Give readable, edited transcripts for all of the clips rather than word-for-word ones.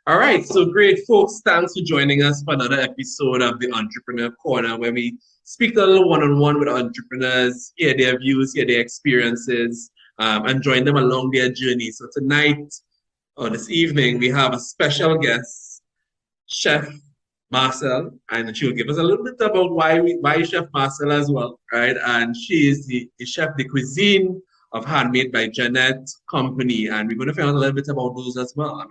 All right, so great, folks. Thanks for joining us for another episode of the Entrepreneur Corner, where we speak a little one-on-one with entrepreneurs, hear their views, hear their experiences, and join them along their journey. So tonight or this evening, we have a special guest, Chef Marcelle, and she'll give us a little bit about why Chef Marcelle as well, right? And she is the chef de cuisine of Handmade by Jeanette company, and we're going to find out a little bit about those as well.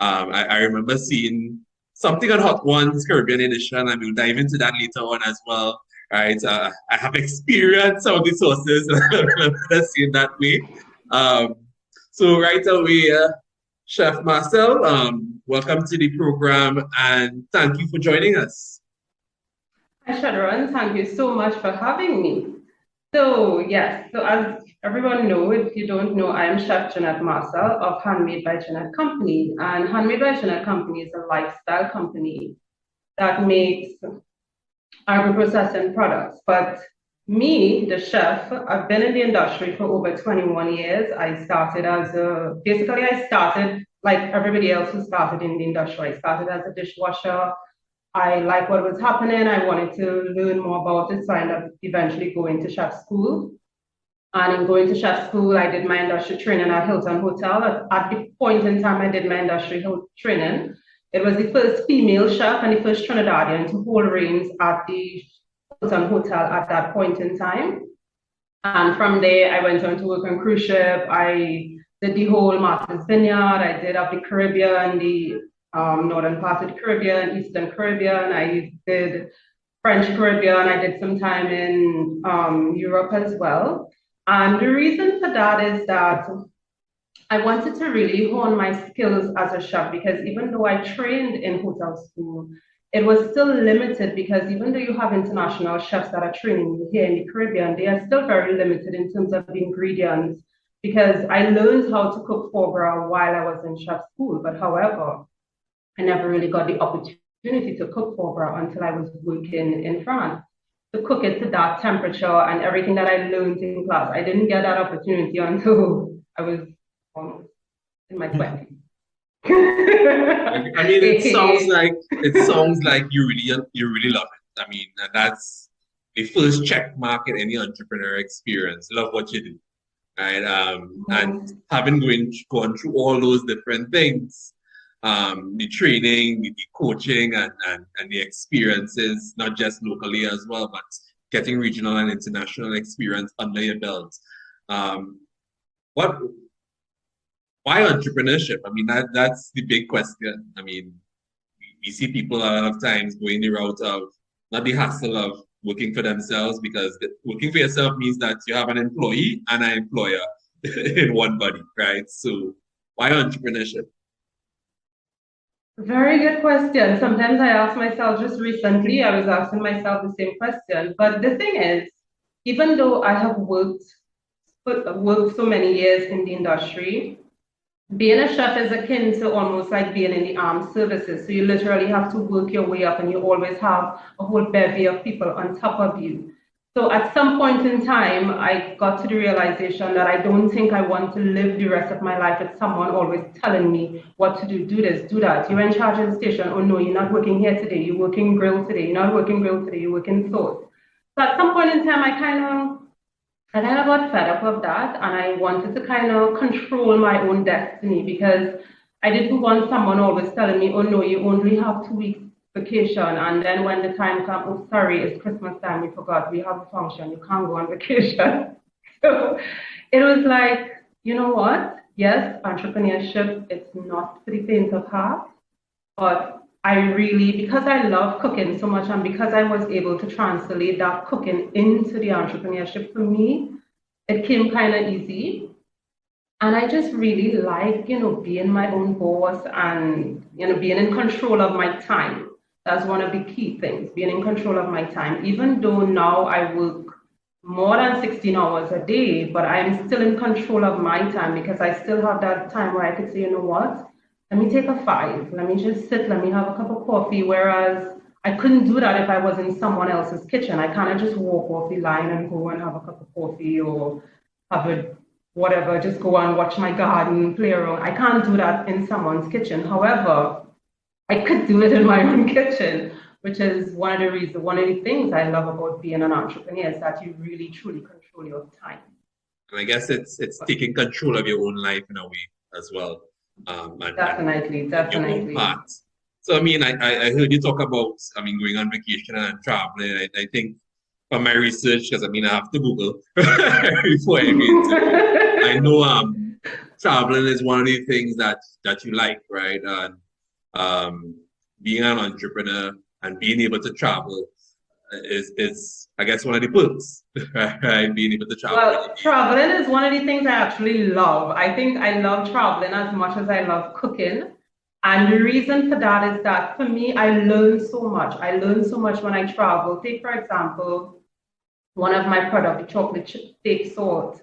I remember seeing something on Hot Ones Caribbean Edition, and we'll dive into that later on as well. Right, I have experienced some of the sources, and I've seen that way. Um, so right away, Chef Marcel, welcome to the program, and thank you for joining us. Hi, Sharon. Thank you so much for having me. So as everyone knows, if you don't know, I am Chef Jeanette Marcelle of Handmade by Jeanette Company. And Handmade by Jeanette Company is a lifestyle company that makes agri-processing products. But me, the chef, I've been in the industry for over 21 years. I started like everybody else who started in the industry. I started as a dishwasher. I liked what was happening. I wanted to learn more about it, so I ended up eventually going to chef school. And in going to chef school, I did my industry training at Hilton Hotel. At the point in time I did my industry training, it was the first female chef and the first Trinidadian to hold reigns at the Hilton Hotel at that point in time. And from there, I went on to work on cruise ship. I did the whole Martha's Vineyard. I did up the Caribbean, the northern part of the Caribbean, Eastern Caribbean. I did French Caribbean. I did some time in Europe as well. And the reason for that is that I wanted to really hone my skills as a chef, because even though I trained in hotel school, it was still limited, because even though you have international chefs that are training here in the Caribbean, they are still very limited in terms of the ingredients, because I learned how to cook foie gras while I was in chef school. But however, I never really got the opportunity to cook foie gras until I was working in France, to cook it to that temperature and everything that I learned in class. I didn't get that opportunity until I was almost in my 20s. I mean, it sounds like you really love it. I mean, that's the first check mark in any entrepreneur experience. Love what you do, right? And having gone through all those different things, the training, the coaching, and the experiences, not just locally as well, but getting regional and international experience under your belt. What Why entrepreneurship? I mean, that's the big question. I mean, we see people a lot of times going the route of not the hassle of working for themselves, because working for yourself means that you have an employee and an employer in one body, right? So why entrepreneurship? Very good question. Sometimes I ask myself, just recently, I was asking myself the same question. But the thing is, even though I have worked so many years in the industry, being a chef is akin to almost like being in the armed services. So you literally have to work your way up, and you always have a whole bevy of people on top of you. So at some point in time, I got to the realization that I don't think I want to live the rest of my life with someone always telling me what to do this, do that. You're in charge of the station. Oh no, you're not working here today. You're working grill today. You're not working grill today. You're working sauce. So at some point in time, I kind of got fed up of that, and I wanted to kind of control my own destiny, because I didn't want someone always telling me, oh no, you only have 2 weeks vacation, and then when the time comes, oh sorry, it's Christmas time, we forgot, we have a function, you can't go on vacation. So it was like, you know what? Yes, entrepreneurship, it's not for the faint of heart, but I really, because I love cooking so much, and because I was able to translate that cooking into the entrepreneurship, for me, it came kind of easy. And I just really like, being my own boss, and, being in control of my time. That's one of the key things, being in control of my time. Even though now I work more than 16 hours a day, but I'm still in control of my time, because I still have that time where I could say, you know what? Let me take a 5. Let me just sit. Let me have a cup of coffee. Whereas I couldn't do that if I was in someone else's kitchen. I kind of just walk off the line and go and have a cup of coffee, or have a whatever, just go and watch my garden, play around. I can't do that in someone's kitchen. However, I could do it in my own kitchen, which is one of the things I love about being an entrepreneur is that you really truly control your time. And I guess it's taking control of your own life in a way as well. Definitely. Your own part. So I mean, I heard you talk about, I mean, going on vacation and traveling. I think from my research, because I mean, I have to Google before I mean, I know traveling is one of the things that you like, right? And being an entrepreneur and being able to travel is I guess one of the perks, right? Being able to travel. Well, traveling is one of the things I actually love. I think I love traveling as much as I love cooking. And the reason for that is that for me, I learn so much. I learn so much when I travel. Take, for example, one of my products, the chocolate steak salt.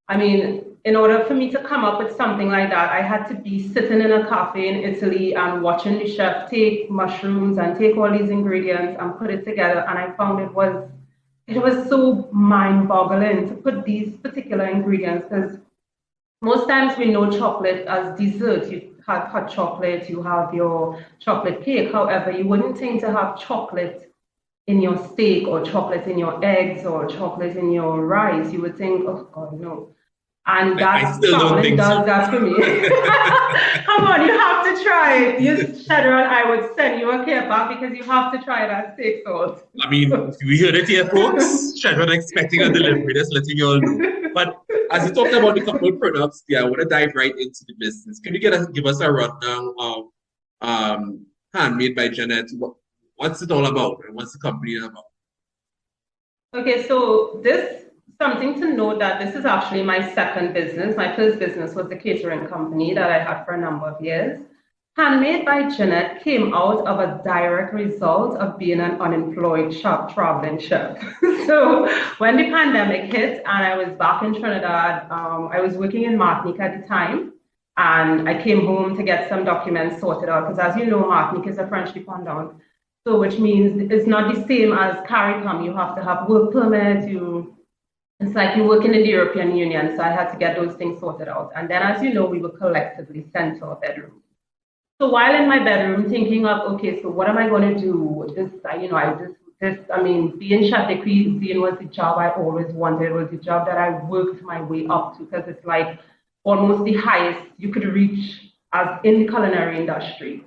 I mean, in order for me to come up with something like that, I had to be sitting in a cafe in Italy and watching the chef take mushrooms and take all these ingredients and put it together. And I found it was so mind-boggling to put these particular ingredients, because most times we know chocolate as dessert. You have hot chocolate, you have your chocolate cake. However, you wouldn't think to have chocolate in your steak or chocolate in your eggs or chocolate in your rice. You would think, oh God, no. And that chocolate does that for me. Come on, you have to try it. You Shadow and I would send you a care pack because you have to try that steak salt. I mean, we heard it here, folks. Shadow expecting a delivery, just letting you all know. But as you talked about the couple of products, I want to dive right into the business. Can you give us a rundown of Handmade by Jeanette? What's it all about, and what's the company about? Okay, so something to note that this is actually my second business. My first business was the catering company that I had for a number of years. Handmade by Jeanette came out of a direct result of being an unemployed traveling chef. So when the pandemic hit and I was back in Trinidad, I was working in Martinique at the time, and I came home to get some documents sorted out, because as you know, Martinique is a French dependent. So which means it's not the same as CARICOM. You have to have work permit, it's like you're working in the European Union, so I had to get those things sorted out. And then, as you know, we were collectively sent to our bedroom. So while in my bedroom thinking of, okay, so what am I going to do? Being chef de cuisine was the job I always wanted. It was the job that I worked my way up to, because it's like almost the highest you could reach as in the culinary industry.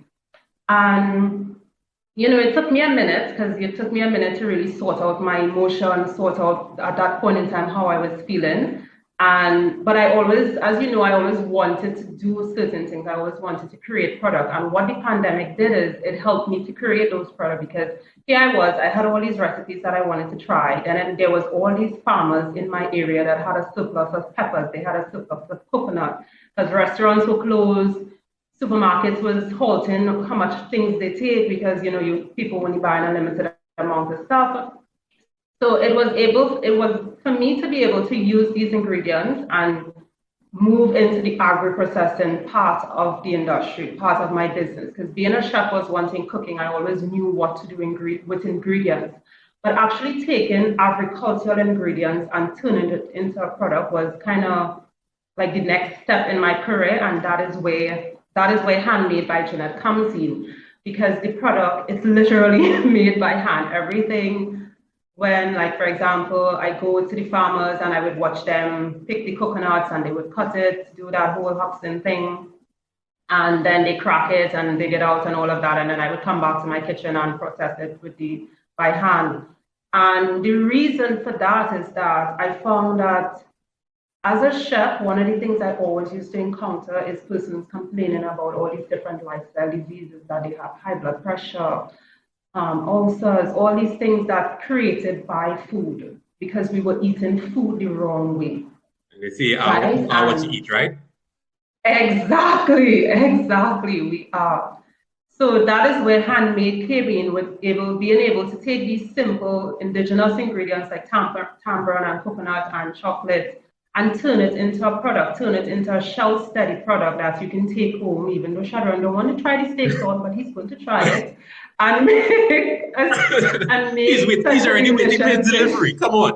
And it took me a minute, to really sort out my emotion, sort out at that point in time how I was feeling. But I always, as you know, I always wanted to do certain things. I always wanted to create product. And what the pandemic did is it helped me to create those products, because here I had all these recipes that I wanted to try. And then there was all these farmers in my area that had a surplus of peppers. They had a surplus of coconut, because restaurants were closed. Supermarkets was halting how much things they take, because people only buy a limited amount of stuff. So it was for me to be able to use these ingredients and move into the agri processing part of the industry, part of my business. Because being a chef was one thing, cooking, I always knew what to do with ingredients. But actually taking agricultural ingredients and turning it into a product was kind of like the next step in my career, and that is where Handmade by Jeanette comes in, because the product is literally made by hand. Everything, when, like, for example, I go to the farmers and I would watch them pick the coconuts and they would cut it, do that whole huxing thing, and then they crack it and dig it out and all of that, and then I would come back to my kitchen and process it by hand. And the reason for that is that I found that as a chef, one of the things I always used to encounter is persons complaining about all these different lifestyle diseases that they have: high blood pressure, ulcers, all these things that created by food, because we were eating food the wrong way. They say, what you eat, right? Exactly, we are. So that is where Handmade came in, with being able to take these simple indigenous ingredients like tamarind and coconut and chocolate, and turn it into a product, turn it into a shelf-steady product that you can take home. Even though Sharon don't want to try the steak salt, but he's going to try it and make he's already waiting for his delivery. Come on.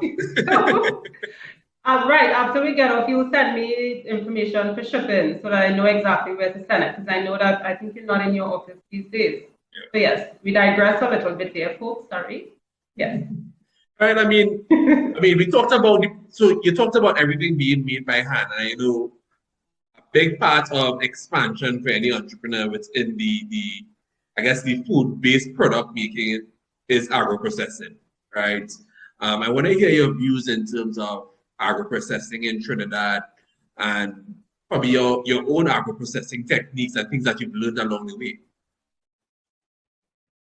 Right, after we get off, you'll send me information for shipping so that I know exactly where to send it, because I know that I think you're not in your office these days. Yeah. So yes, we digress a little bit there, folks. Sorry. Yes. Right. We talked about so you talked about everything being made by hand, and I know a big part of expansion for any entrepreneur within the I guess the food-based product making is agro-processing, right? I want to hear your views in terms of agro-processing in Trinidad and probably your own agro-processing techniques and things that you've learned along the way.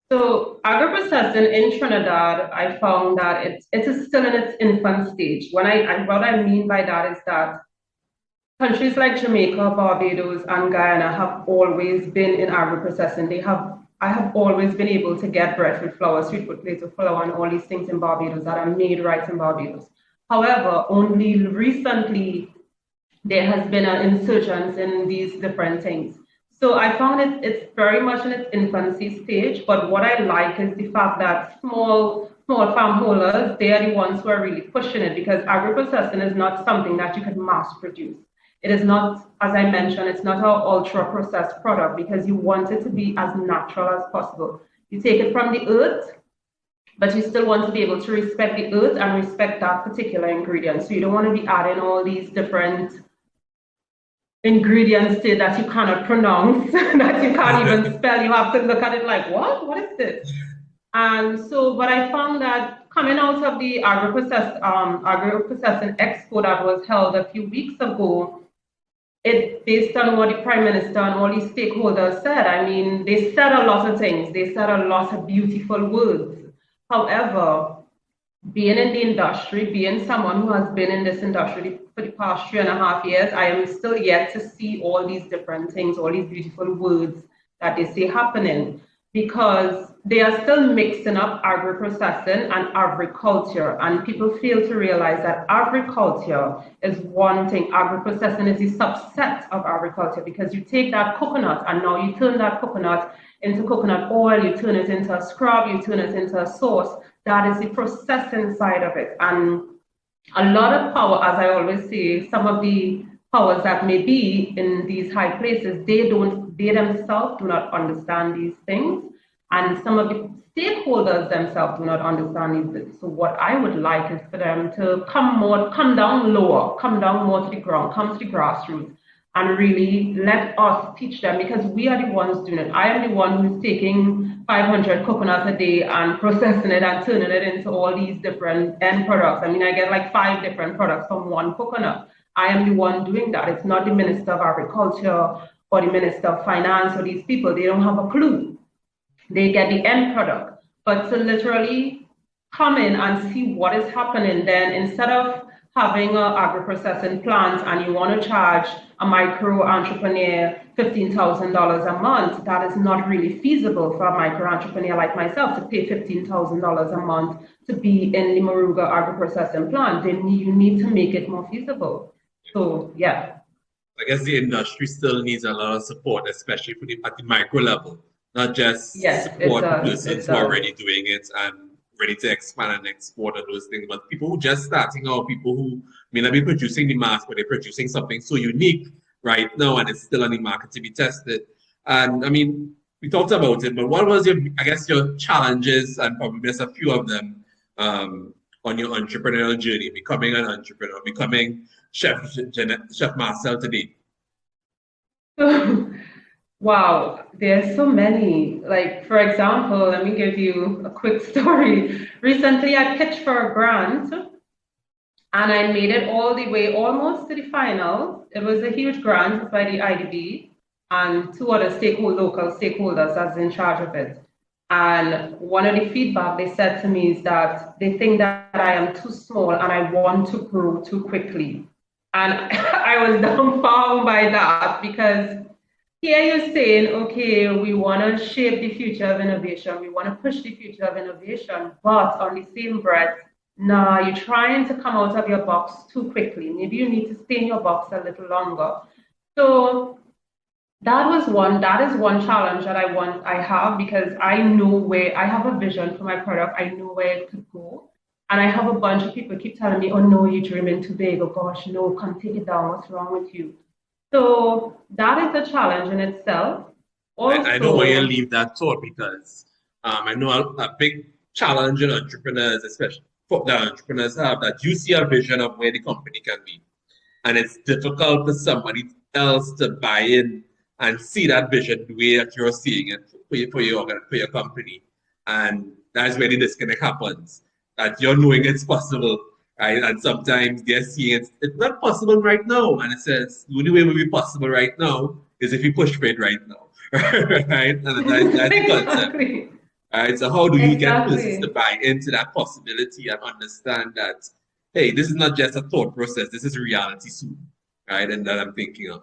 So agro-processing in Trinidad, I found that it is still in its infant stage. What I mean by that is that countries like Jamaica, Barbados, and Guyana have always been in agro-processing. I have always been able to get breadfruit flour, sweet potato flour, and all these things in Barbados that are made right in Barbados. However, only recently there has been an insurgence in these different things. So I found it's very much in its infancy stage, but what I like is the fact that small farm holders, they are the ones who are really pushing it, because agro-processing is not something that you can mass produce. It is not, as I mentioned, it's not an ultra processed product, because you want it to be as natural as possible. You take it from the earth, but you still want to be able to respect the earth and respect that particular ingredient. So you don't want to be adding all these different ingredients that you cannot pronounce, that you can't even spell. You have to look at it like, what? What is this? And so, but I found that coming out of the agro-processing expo that was held a few weeks ago, it based on what the Prime Minister and all these stakeholders said. I mean, they said a lot of things. They said a lot of beautiful words. However, being in the industry, being someone who has been in this industry for the past 3.5 years, I am still yet to see all these different things, all these beautiful words that they say happening, because they are still mixing up agro-processing and agriculture, and people fail to realize that agriculture is one thing. Agro-processing is a subset of agriculture, because you take that coconut and now you turn that coconut into coconut oil, you turn it into a scrub, you turn it into a sauce. That is the processing side of it. And a lot of power, as I always say, some of the powers that may be in these high places, they themselves do not understand these things. And some of the stakeholders themselves do not understand these things. So what I would like is for them to come down lower, come down more to the ground, come to the grassroots, and really let us teach them, because we are the ones doing it. I am the one who's taking 500 coconuts a day and processing it and turning it into all these different end products. I mean, I get like 5 different products from one coconut. I am the one doing that. It's not the Minister of Agriculture or the Minister of Finance or these people. They don't have a clue. They get the end product. But to literally come in and see what is happening, then instead of having an agro-processing plant and you want to charge a micro entrepreneur $15,000 a month, that is not really feasible for a micro entrepreneur like myself to pay $15,000 a month to be in the Moruga agro-processing plant. Then you need to make it more feasible. So yeah. I guess the industry still needs a lot of support, especially at the micro level, not just support persons who are already doing it and ready to expand and export and those things, but people who just starting out, people who may not be producing the mass, but they're producing something so unique right now and it's still on the market to be tested. And I mean, we talked about it, but what was your challenges, and probably there's a few of them, on your entrepreneurial journey, becoming an entrepreneur, becoming Chef Jeanette, Chef Marcelle today? Wow, there's so many. Like, for example, let me give you a quick story. Recently, I pitched for a grant and I made it all the way almost to the final. It was a huge grant by the IDB and 2 other local stakeholders that's in charge of it. And one of the feedback they said to me is that they think that I am too small and I want to grow too quickly. And I was dumbfounded by that, because here you're saying, okay, we want to shape the future of innovation, we want to push the future of innovation, but on the same breath, nah, you're trying to come out of your box too quickly. Maybe you need to stay in your box a little longer. So that is one challenge that I have, because I know where I have a vision for my product, I know where it could go. And I have a bunch of people keep telling me, oh no, you're dreaming too big. Oh gosh, no, come take it down. What's wrong with you? So that is a challenge in itself. I don't want you to Also, leave that thought because I know a big challenge in entrepreneurs, especially for the entrepreneurs have that you see a vision of where the company can be. And it's difficult for somebody else to buy in and see that vision the way that you're seeing it for your company. And that's where the disconnect happens. That you're knowing it's possible, right? And sometimes they're seeing it's not possible right now. And it says the only way it will be possible right now is if you push for it right now. Right? And that's the concept. exactly, Right? So how do you get persons to exactly. buy into that possibility and understand that, hey, this is not just a thought process, this is reality soon, right? And that I'm thinking of.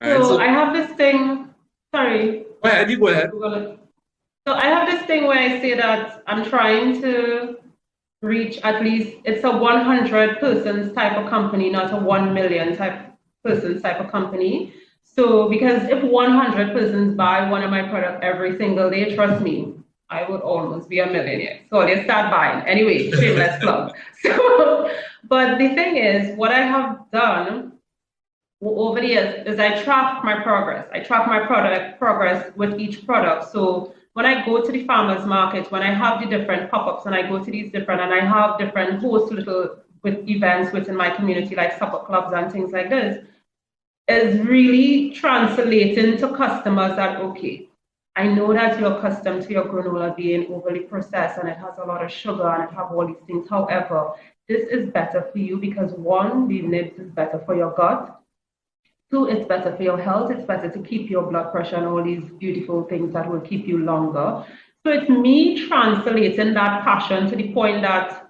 All right, So I so have this thing, sorry. go ahead, you go ahead. So I have this thing where I say that I'm trying to reach at least, it's a 100 persons type of company, not a 1 million type persons type of company. So because if 100 persons buy one of my products every single day, trust me, I would almost be a millionaire. So they start buying. Anyway, shameless plug. So, but the thing is, what I have done over the years is I track my progress. I track my product progress with each product. So when I go to the farmers market, when I have the different pop-ups and I go to these different and I have different host little with events within my community like supper clubs and things like this, is really translating to customers that okay, I know that you're accustomed to your granola being overly processed and it has a lot of sugar and it have all these things. However, this is better for you because one, the nibs is better for your gut. Two, it's better for your health. It's better to keep your blood pressure and all these beautiful things that will keep you longer. So it's me translating that passion to the point that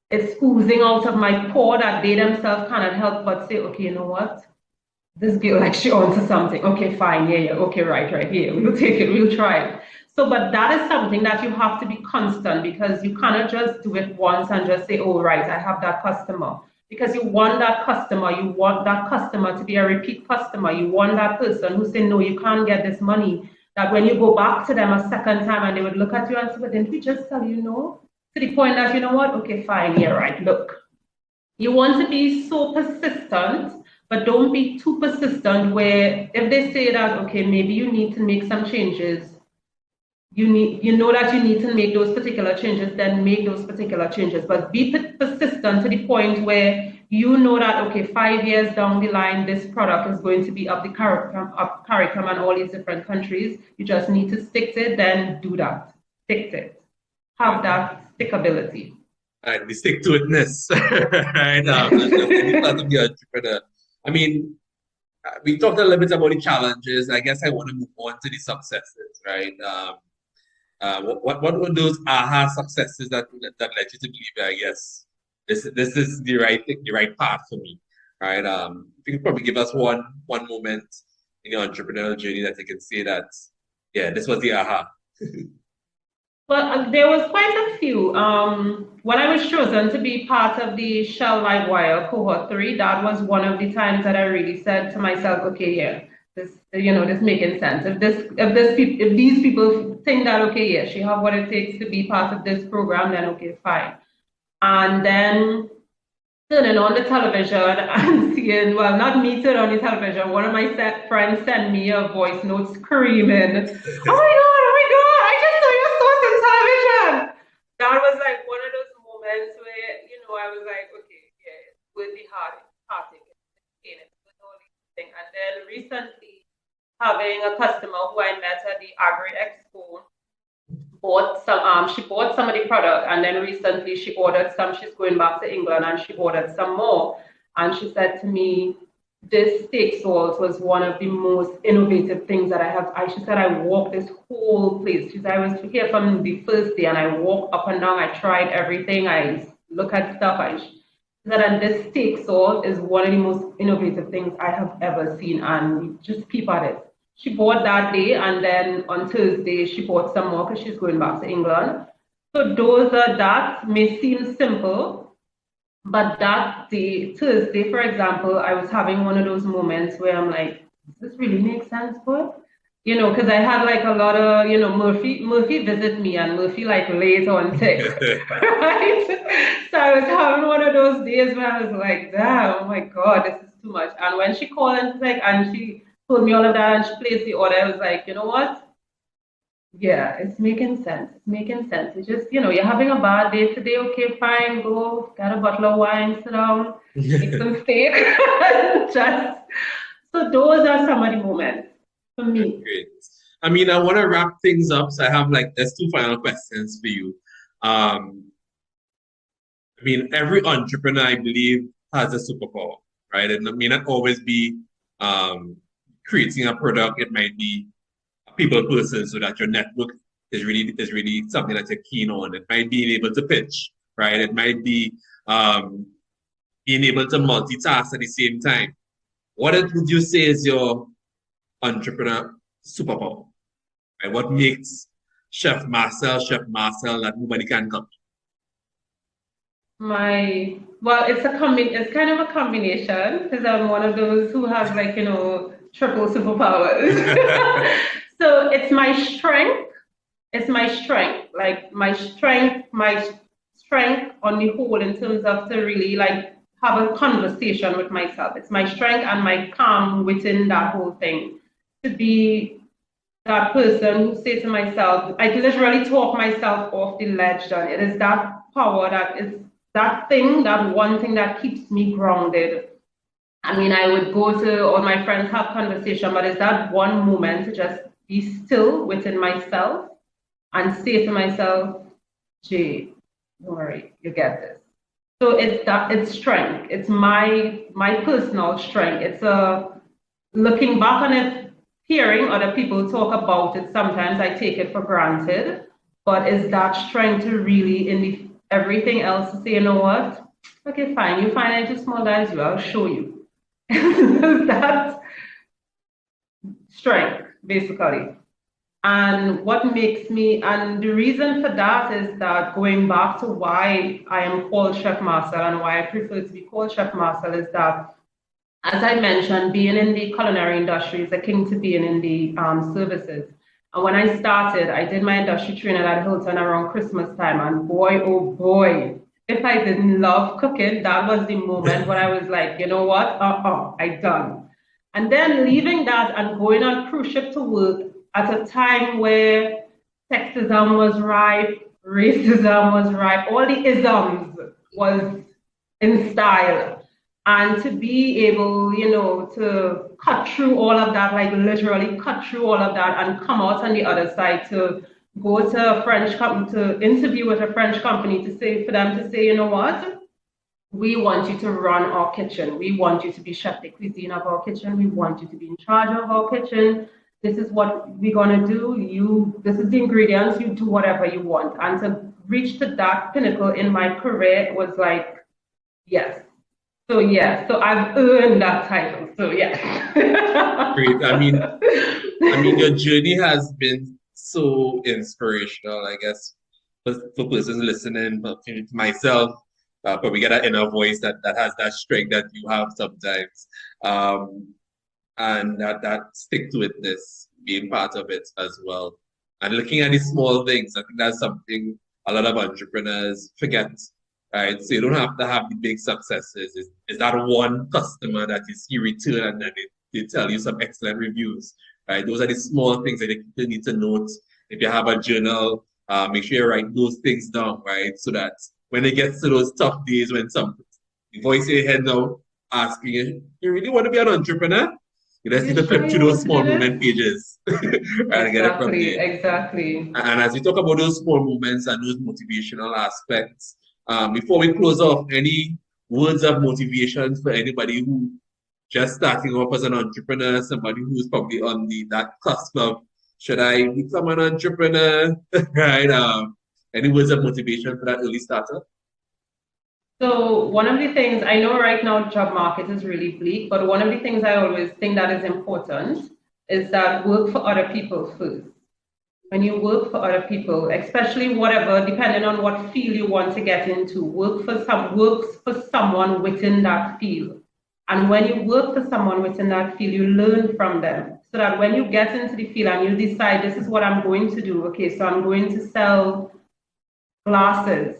it's oozing out of my pore that they themselves cannot help but say, okay, you know what? This girl, like she onto something. Okay, fine, yeah, okay, right, yeah, we'll take it, we'll try it. So, but that is something that you have to be constant because you cannot just do it once and just say, oh, right, I have that customer because you want that customer, to be a repeat customer. You want that person who say, no, you can't get this money. That when you go back to them a second time and they would look at you and say, but didn't we just tell you no? To the point that, you know what? Okay, fine, yeah, right, look. You want to be so persistent, but don't be too persistent where if they say that, okay, maybe you need to make some changes, you know that you need to make those particular changes, then make those particular changes. But be persistent to the point where you know that, okay, 5 years down the line, this product is going to be up the curriculum and all these different countries. You just need to stick to it, then do that. Stick to it. Have that stickability. Right, the stick to itness, right? That's any part of the entrepreneur. I mean, we talked a little bit about the challenges. I guess I want to move on to the successes, right? What were those aha successes that led you to believe, yes, this is the right thing, the right path for me, right? If you could probably give us one moment in your entrepreneurial journey that you can say that, yeah, this was the aha. Well, there was quite a few. When I was chosen to be part of the Shell Livewire cohort 3, that was one of the times that I really said to myself, okay, yeah, this making sense. If these people think that, okay, yeah, she have what it takes to be part of this program, then okay, fine. And then turning on the television and seeing, well, not me turning on the television, one of my friends sent me a voice note screaming, oh my God, I just saw your source on television. That was like one of those moments where, I was like, okay, yeah, it's worth the heartache, all these things. And then recently, having a customer who I met at the Agri Expo, she bought some of the product and then recently she ordered some. She's going back to England and she ordered some more. And she said to me, this steak sauce was one of the most innovative things that I have. She said, I walked this whole place. She said, I was here from the first day and I walked up and down. I tried everything. I look at stuff. She said, and this steak sauce is one of the most innovative things I have ever seen. And just keep at it. She bought that day, and then on Thursday, she bought some more because she's going back to England. So that may seem simple, but that day, Thursday, for example, I was having one of those moments where I'm like, does this really make sense, boy? you know, because I had like a lot of, you know, Murphy visit me and Murphy like lays on thick, right? So I was having one of those days where I was like, damn, oh my God, this is too much. And when she called and like, and she told me all of that and she placed the order, I was like, you know what? Yeah, it's making sense. It's making sense. It's just, you know, you're having a bad day today. Okay, fine. Go get a bottle of wine, sit down, make some steak. Just so those are some of the moments for me. Great. I mean, I want to wrap things up. So I have like, there's two final questions for you. I mean, every entrepreneur, I believe, has a superpower, right? It may not always be creating a product. It might be a people person, so that your network is really something that you're keen on. It might be being able to pitch, right? It might be being able to multitask at the same time. What would you say is your entrepreneur superpower? Right? What makes Chef Marcelle that nobody can copy? Well, it's kind of a combination because I'm one of those who has like, you know, triple superpowers. So it's my strength. It's my strength, like my strength on the whole in terms of to really like have a conversation with myself. It's my strength and my calm within that whole thing. To be that person who say to myself, I literally talk myself off the ledge, John. It is that power that is that thing, that one thing that keeps me grounded. I mean, I would go to all my friends, have conversation, but it's that one moment to just be still within myself and say to myself, Jay, don't worry, you get this. So it's strength. It's my personal strength. It's looking back on it, hearing other people talk about it, sometimes I take it for granted, but it's that strength to really in the everything else to say, you know what? Okay, fine, you find it too small as you, I'll show you. That strength, basically. And what makes me, and the reason for that is that going back to why I am called Chef Marcelle and why I prefer to be called Chef Marcelle is that, as I mentioned, being in the culinary industry is akin to being in the services. And when I started, I did my industry training at Hilton around Christmas time, and boy, oh boy, if I didn't love cooking, that was the moment when I was like, you know what, I done. And then leaving that and going on cruise ship to work at a time where sexism was ripe, racism was ripe, all the isms was in style. And to be able, you know, to cut through all of that, like literally cut through all of that and come out on the other side to go to a French company, to interview with a French company to say, for them to say, you know what, we want you to run our kitchen. We want you to be chef de cuisine of our kitchen. We want you to be in charge of our kitchen. This is what we're gonna do. This is the ingredients, you do whatever you want. And to reach to that pinnacle in my career was like, yes. So yeah, so I've earned that title. So yeah. Great. I mean, your journey has been so inspirational, I guess, for persons listening, but to myself, probably get that inner voice that has that strength that you have sometimes. And that stick to itness, being part of it as well. And looking at the small things, I think that's something a lot of entrepreneurs forget. Right, so you don't have to have the big successes. Is that one customer that you return and then they tell you some excellent reviews? Right, those are the small things that you need to note. If you have a journal, make sure you write those things down, right? So that when it gets to those tough days when some voice in your head now asking you really want to be an entrepreneur? You just need to flip through those small movement pages and get it from there. Exactly. And as we talk about those small movements and those motivational aspects, before we close off, any words of motivation for anybody who just starting off as an entrepreneur, somebody who's probably on that cusp of, should I become an entrepreneur? Right? Any words of motivation for that early starter? So one of the things, I know right now job market is really bleak, but one of the things I always think that is important is that work for other people first. When you work for other people, especially whatever, depending on what field you want to get into, works for someone within that field. And when you work for someone within that field, you learn from them. So that when you get into the field and you decide, this is what I'm going to do, okay, so I'm going to sell glasses.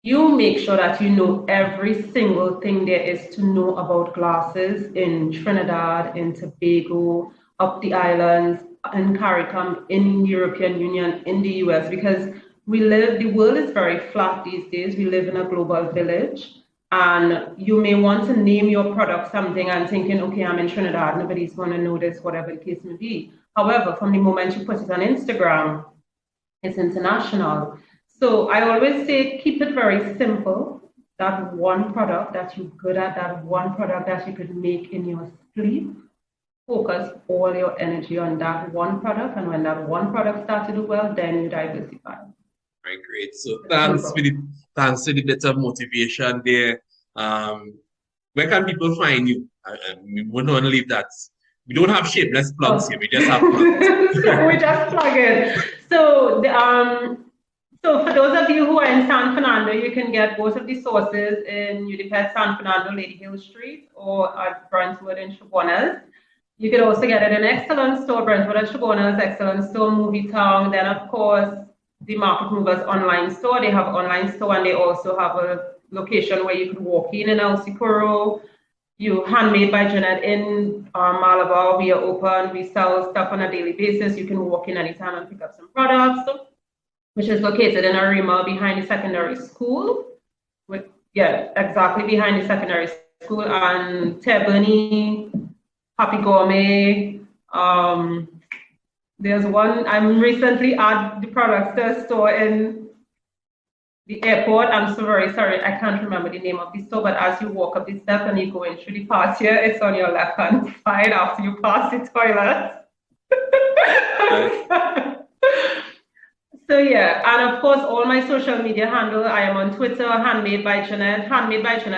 You make sure that you know every single thing there is to know about glasses in Trinidad, in Tobago, up the islands, in CARICOM, in European Union, in the US, because the world is very flat these days. We live in a global village. And you may want to name your product something and thinking, okay, I'm in Trinidad, nobody's going to know this, whatever the case may be. However, from the moment you put it on Instagram, it's international. So I always say, keep it very simple. That one product that you're good at, that one product that you could make in your sleep, focus all your energy on that one product. And when that one product starts to do well, then you diversify. Right, great. So thanks for the bit of motivation there. Where can people find you? We wouldn't want to leave that. We don't have shameless plugs here. We just have plugs. We just plug in. So so for those of you who are in San Fernando, you can get both of the sources in Udipet, San Fernando, Lady Hill Street, or at Brentwood in Chabonas. You can also get it in Excellent Store, Brentwood at Chabonas, Excellent Store, Movie Town. Then, of course, the Market Movers online store. They have an online store, and they also have a location where you can walk in El Socorro. You Handmade by Jeanette in Malabar. We are open. We sell stuff on a daily basis. You can walk in anytime and pick up some products, which is located in Arima behind the secondary school. Exactly behind the secondary school. And Tebony, Happy Gourmet. There's one, I'm recently at the products to a store in the airport. I'm so very sorry, I can't remember the name of the store, but as you walk up the steps and you go in through the patio, it's on your left-hand side after you pass the toilet. So yeah, and of course, all my social media handle, I am on Twitter, Handmade by Jeanette,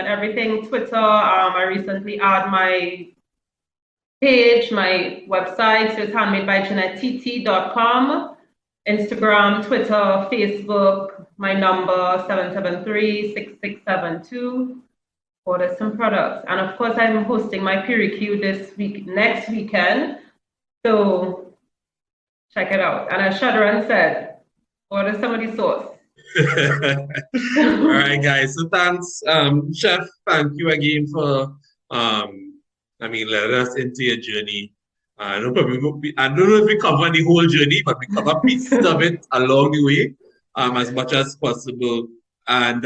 everything, Twitter. I recently added my page, my website, so it's handmadebyjeanetteTT.com, Instagram, Twitter, Facebook, my number 773-6672. Order some products. And of course, I'm hosting my PeerQ next weekend. So check it out. And as Shadran said, order some of the sauce. All right, guys. So thanks, Chef. Thank you again for let us into your journey. I don't know if we cover the whole journey, but we cover pieces of it along the way, as much as possible. And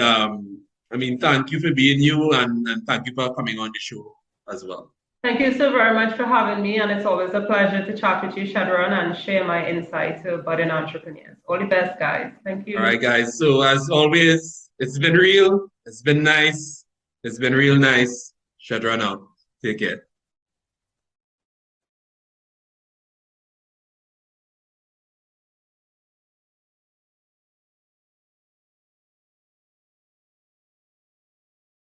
thank you for being you, and thank you for coming on the show as well. Thank you so very much for having me, and it's always a pleasure to chat with you, Shadran, and share my insights about entrepreneurs. All the best, guys. Thank you. All right, guys. So as always, it's been real. It's been nice. It's been real nice. Shadran out. Take care.